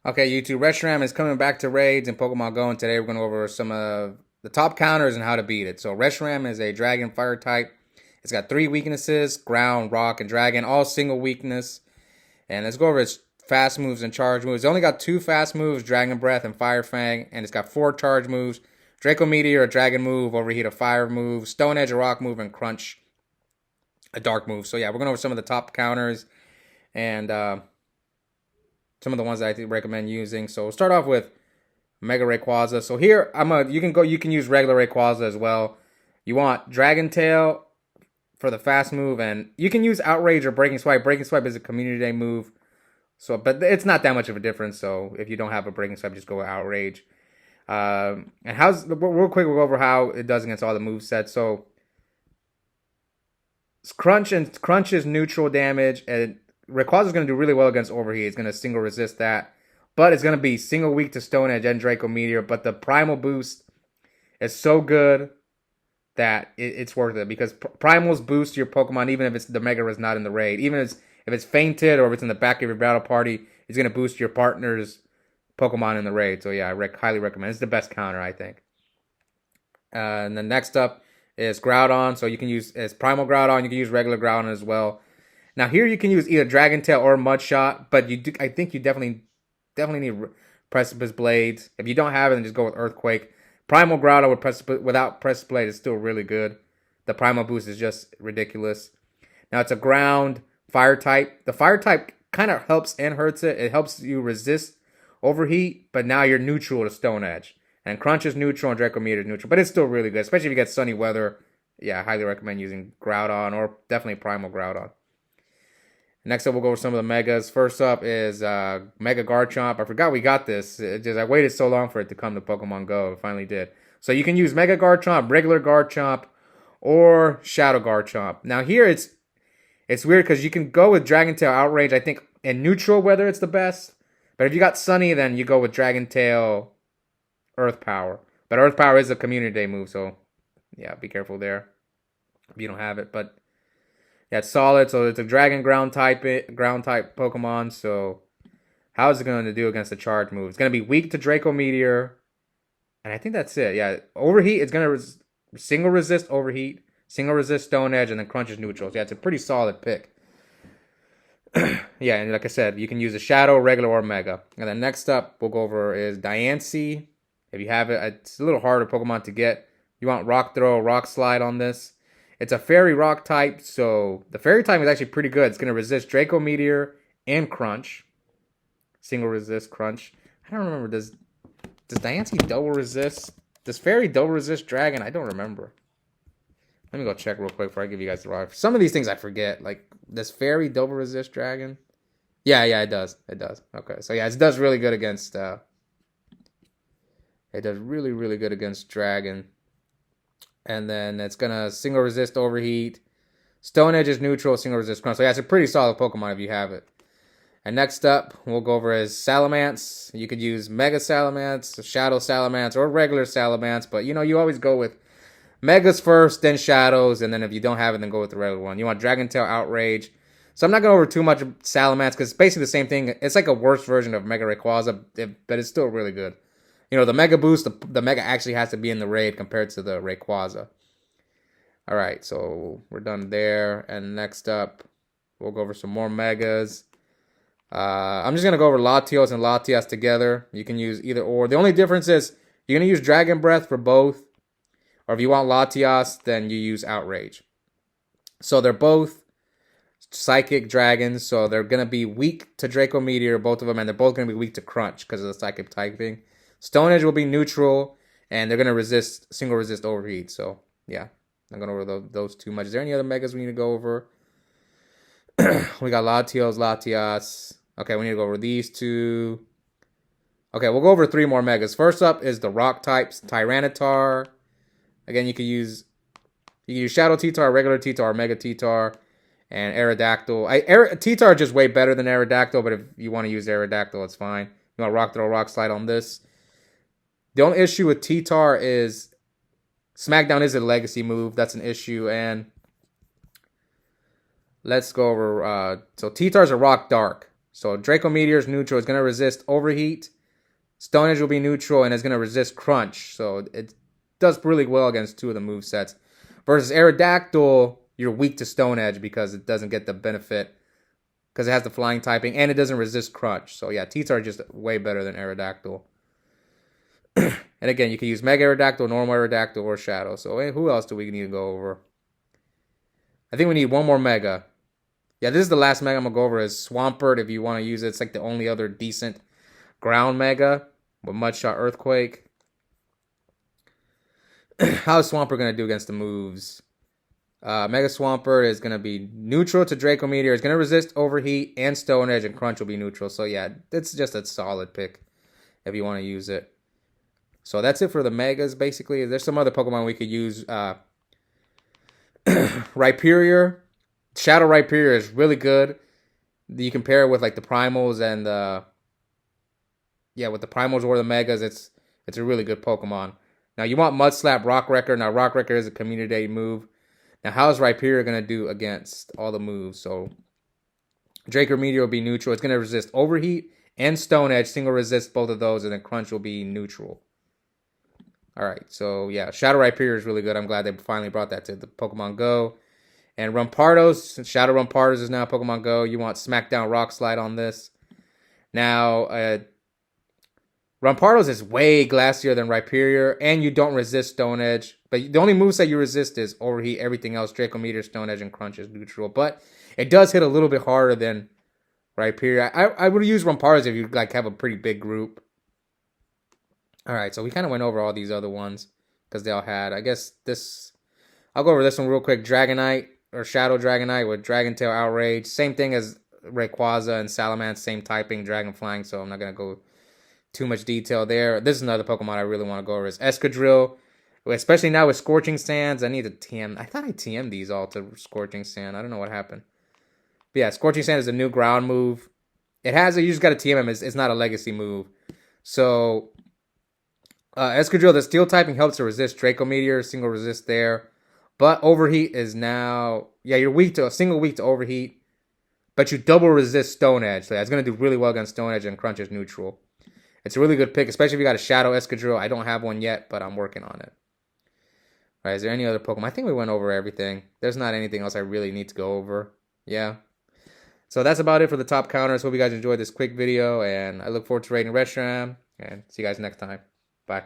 Okay, YouTube, Reshiram is coming back to raids in Pokemon Go, and today we're going to go over some of the top counters and how to beat it. So Reshiram is a Dragon Fire type. It's got 3 weaknesses: Ground, Rock, and Dragon, all single weakness. And let's go over its fast moves and charge moves. It's only got 2 fast moves: Dragon Breath and Fire Fang, and it's got 4 charge moves: Draco Meteor, a Dragon move; Overheat, a Fire move; Stone Edge, a Rock move; and Crunch, a Dark move. So yeah, we're going over some of the top counters and some of the ones that I recommend using. So we'll start off with Mega Rayquaza. So here you can use regular Rayquaza as well. You want Dragon Tail for the fast move, and you can use Outrage or Breaking Swipe. Breaking Swipe is a Community Day move. So, but it's not that much of a difference. So if you don't have a Breaking Swipe, just go with Outrage. And real quick, we'll go over how it does against all the move sets. So Crunch is neutral damage, and Rayquaza is going to do really well against Overheat. It's going to single resist that. But it's going to be single weak to Stone Edge and Draco Meteor. But the Primal boost is so good that it's worth it. Because Primals boost your Pokemon even if the Mega is not in the raid. Even if it's fainted or if it's in the back of your battle party, it's going to boost your partner's Pokemon in the raid. So yeah, I highly recommend it. It's the best counter, I think. And then next up is Groudon. So you can use as Primal Groudon. You can use regular Groudon as well. Now here you can use either Dragon Tail or Mudshot, but I think you definitely need Precipice Blades. If you don't have it, then just go with Earthquake. Primal Groudon without Precipice Blade is still really good. The Primal boost is just ridiculous. Now it's a Ground Fire type. The Fire type kind of helps and hurts it. It helps you resist Overheat, but now you're neutral to Stone Edge. And Crunch is neutral and Draco Meteor is neutral, but it's still really good, especially if you get sunny weather. Yeah, I highly recommend using Groudon or definitely Primal Groudon. Next up, we'll go over some of the Megas. First up is Mega Garchomp. I forgot we got this. I waited so long for it to come to Pokemon Go. It finally did. So you can use Mega Garchomp, regular Garchomp, or Shadow Garchomp. Now here it's weird because you can go with Dragon Tail Outrage. I think in neutral weather it's the best. But if you got sunny, then you go with Dragon Tail Earth Power. But Earth Power is a Community Day move, so yeah, be careful there if you don't have it. But yeah, it's solid. So it's a Dragon ground type Pokemon. So how is it going to do against the charge move? It's going to be weak to Draco Meteor, and I think that's it. Yeah, Overheat. It's going to single resist Overheat, single resist Stone Edge, and then Crunch is neutral. So yeah, it's a pretty solid pick. Yeah, and like I said, you can use a Shadow, regular, or Mega. And then next up, we'll go over is Diancie. If you have it, it's a little harder Pokemon to get. You want Rock Throw, Rock Slide on this. It's a Fairy Rock type, so the Fairy type is actually pretty good. It's going to resist Draco Meteor and Crunch. Single resist Crunch. I don't remember. Does Diancie double resist? Does Fairy double resist Dragon? I don't remember. Let me go check real quick before I give you guys the wrong. Some of these things I forget. Like, does Fairy double resist Dragon? Yeah, it does. It does. Okay, so yeah, it does really good against. It does really, really good against Dragon. And then it's going to single resist Overheat. Stone Edge is neutral, single resist Crunch. So yeah, it's a pretty solid Pokemon if you have it. And next up, we'll go over is Salamence. You could use Mega Salamence, Shadow Salamence, or regular Salamence. But, you always go with Megas first, then Shadows. And then if you don't have it, then go with the regular one. You want Dragon Tail Outrage. So I'm not going over too much of Salamence because it's basically the same thing. It's like a worse version of Mega Rayquaza, but it's still really good. The Mega Boost, the Mega actually has to be in the raid compared to the Rayquaza. Alright, so we're done there. And next up, we'll go over some more Megas. I'm just going to go over Latios and Latias together. You can use either or. The only difference is you're going to use Dragon Breath for both. Or if you want Latias, then you use Outrage. So they're both Psychic Dragons. So they're going to be weak to Draco Meteor, both of them. And they're both going to be weak to Crunch because of the Psychic typing. Stone Edge will be neutral, and they're going to single resist Overheat. So, yeah, I'm going over those too much. Is there any other Megas we need to go over? We got Latios, Latias. Okay, we need to go over these two. Okay, we'll go over 3 more Megas. First up is the Rock types, Tyranitar. Again, you can use Shadow T-Tar, regular T-Tar, Mega T-Tar, and Aerodactyl. T-Tar is just way better than Aerodactyl, but if you want to use Aerodactyl, it's fine. You want Rock Throw, Rock Slide on this. The only issue with T-Tar is Smackdown is a legacy move. That's an issue. And let's go over. So T-Tar's a Rock Dark. So Draco Meteor is neutral. It's going to resist Overheat. Stone Edge will be neutral and it's going to resist Crunch. So it does really well against two of the movesets. Versus Aerodactyl, you're weak to Stone Edge because it doesn't get the benefit. Because it has the flying typing and it doesn't resist Crunch. So yeah, Teats are just way better than Aerodactyl. And again, you can use Mega Aerodactyl, Normal Aerodactyl, or Shadow. So who else do we need to go over? I think we need one more Mega. Yeah, this is the last Mega I'm going to go over is Swampert if you want to use it. It's like the only other decent ground Mega with Mudshot Earthquake. How is Swampert going to do against the moves? Mega Swampert is going to be neutral to Draco Meteor. It's going to resist Overheat and Stone Edge, and Crunch will be neutral. So yeah, it's just a solid pick if you want to use it. So that's it for the Megas, basically. There's some other Pokemon we could use. Rhyperior. Shadow Rhyperior is really good. You compare it with like the Primals and with the Primals or the Megas, it's a really good Pokemon. Now you want Mud Slap Rock Wrecker. Now Rock Wrecker is a community day move. Now how is Rhyperior going to do against all the moves? So Draco Meteor will be neutral. It's going to resist Overheat and Stone Edge. Single resist both of those, and then Crunch will be neutral. Alright, so yeah, Shadow Rhyperior is really good. I'm glad they finally brought that to the Pokemon Go. And Rampardos, Shadow Rampardos is now Pokemon Go. You want Smackdown Rock Slide on this. Now, Rampardos is way glassier than Rhyperior, and you don't resist Stone Edge. But the only moveset you resist is Overheat. Everything else, Draco Meteor, Stone Edge, and Crunch is neutral. But it does hit a little bit harder than Rhyperior. I would use Rampardos if you like have a pretty big group. Alright, so we kind of went over all these other ones because they all had. I guess this... I'll go over this one real quick. Dragonite or Shadow Dragonite with Dragon Tail Outrage. Same thing as Rayquaza and Salamence. Same typing, Dragon Flying. So I'm not going to go too much detail there. This is another Pokemon I really want to go over. Is Escadrill. Especially now with Scorching Sands. I need to TM. I thought I TM'd these all to Scorching Sand. I don't know what happened. But yeah, Scorching Sand is a new ground move. It has you just got to TM him. It's not a legacy move. So... Escadrill, the Steel typing helps to resist Draco Meteor, single resist there. But Overheat is now... Yeah, you're weak to... Single weak to Overheat. But you double resist Stone Edge. So yeah, it's going to do really well against Stone Edge and Crunch is neutral. It's a really good pick, especially if you got a Shadow Escadrill. I don't have one yet, but I'm working on it. Alright, is there any other Pokemon? I think we went over everything. There's not anything else I really need to go over. Yeah. So that's about it for the top counters. Hope you guys enjoyed this quick video. And I look forward to rating Reshiram. And see you guys next time. Bye.